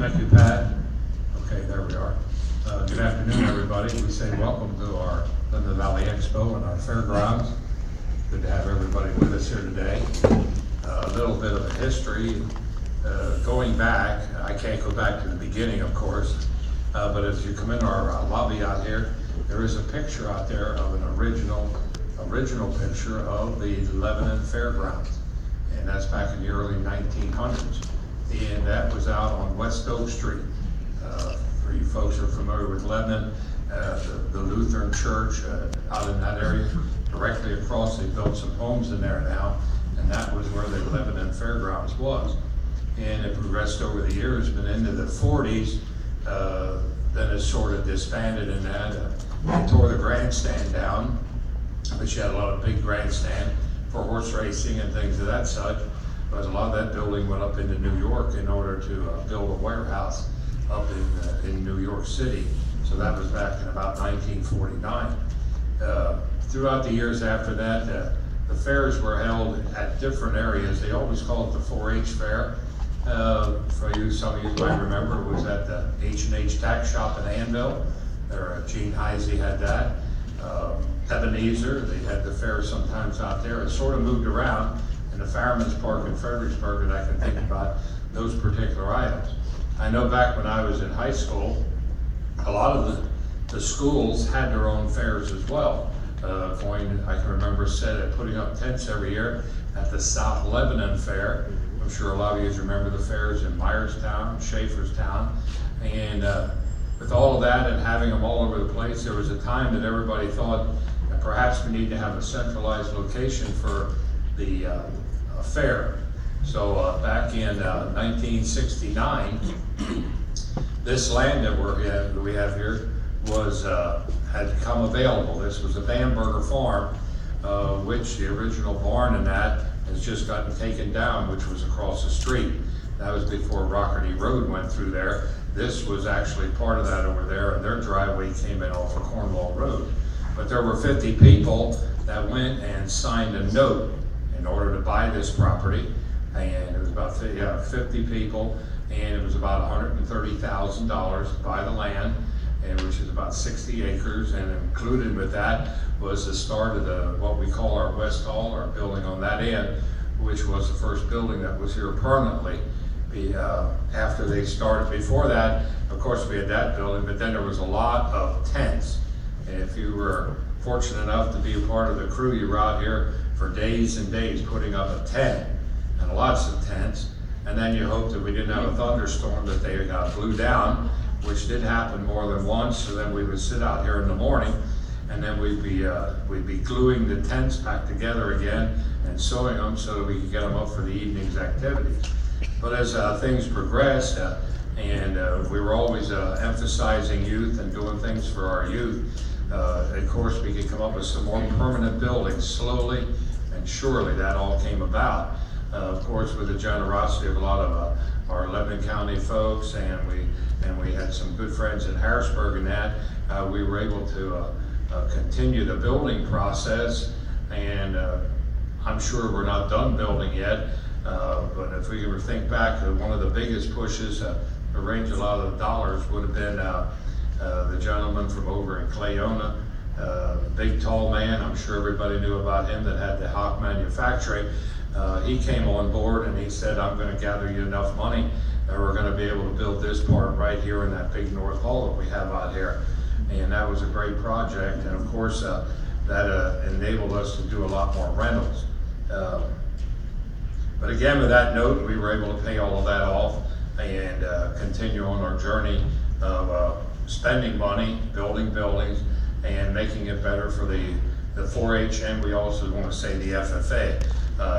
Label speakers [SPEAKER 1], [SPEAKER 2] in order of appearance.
[SPEAKER 1] Thank you, Pat. Okay, there we are. Good afternoon, everybody. We say welcome to our Lebanon Valley Expo and our fairgrounds. Good to have everybody with us here today. A little bit of a history. Going back, I can't go back to the beginning, of course, but as you come in our lobby out here, there is a picture out there of an original picture of the Lebanon Fairgrounds, and that's back in the early 1900s. And that was out on West Oak Street. For you folks who are familiar with Lebanon, the Lutheran Church out in that area, directly across, they built some homes in there now, and that was where the Lebanon Fairgrounds was. And it progressed over the years, but into the 40s, then it sort of disbanded in that. They tore the grandstand down, but you had a lot of big grandstand for horse racing and things of that such. But a lot of that building went up into New York in order to build a warehouse up in New York City. So that was back in about 1949. Throughout the years after that, the fairs were held at different areas. They always called it the 4-H fair. For you, some of you might remember, it was at the H&H Tack Shop in Annville. Gene Heisey had that. Ebenezer, they had the fair sometimes out there. It sort of moved around. In the Fireman's Park in Fredericksburg, and I can think about those particular items. I know back when I was in high school, a lot of the schools had their own fairs as well. I can remember putting up tents every year at the South Lebanon Fair. I'm sure a lot of you remember the fairs in Myerstown, Schaeferstown, and with all of that and having them all over the place, there was a time that everybody thought that perhaps we need to have a centralized location for the fair. So back in 1969, this land that we have here had come available. This was a Bamberger farm, which the original barn in that has just gotten taken down, which was across the street. That was before Rockerty Road went through there. This was actually part of that over there, and their driveway came in off of Cornwall Road. But there were 50 people that went and signed a note in order to buy this property, and it was about 50 people, and it was about $130,000 to buy the land, and which is about 60 acres, and included with that was the start of what we call our West Hall, our building on that end, which was the first building that was here permanently. After they started, before that, of course, we had that building, but then there was a lot of tents, and if you were fortunate enough to be a part of the crew, you were out here for days and days putting up a tent, and lots of tents, and then you hope that we didn't have a thunderstorm that they blew down, which did happen more than once. So then we would sit out here in the morning, and then we'd be gluing the tents back together again and sewing them so that we could get them up for the evening's activities. But as things progressed, and we were always emphasizing youth and doing things for our youth, of course we could come up with some more permanent buildings slowly and surely. That all came about, of course, with the generosity of a lot of our Lebanon County folks, and we had some good friends in Harrisburg, and that we were able to continue the building process. And I'm sure we're not done building yet, but if we ever think back, one of the biggest pushes to arrange a lot of the dollars would have been the gentleman from over in Clayona, big tall man. I'm sure everybody knew about him, that had the Hawk Manufacturing. He came on board and he said, I'm going to gather you enough money that we're going to be able to build this part right here in that big north hall that we have out here. And that was a great project, and of course that enabled us to do a lot more rentals. But again, with that note, we were able to pay all of that off and continue on our journey of spending money, building buildings, and making it better for the 4-H, and we also want to say the FFA.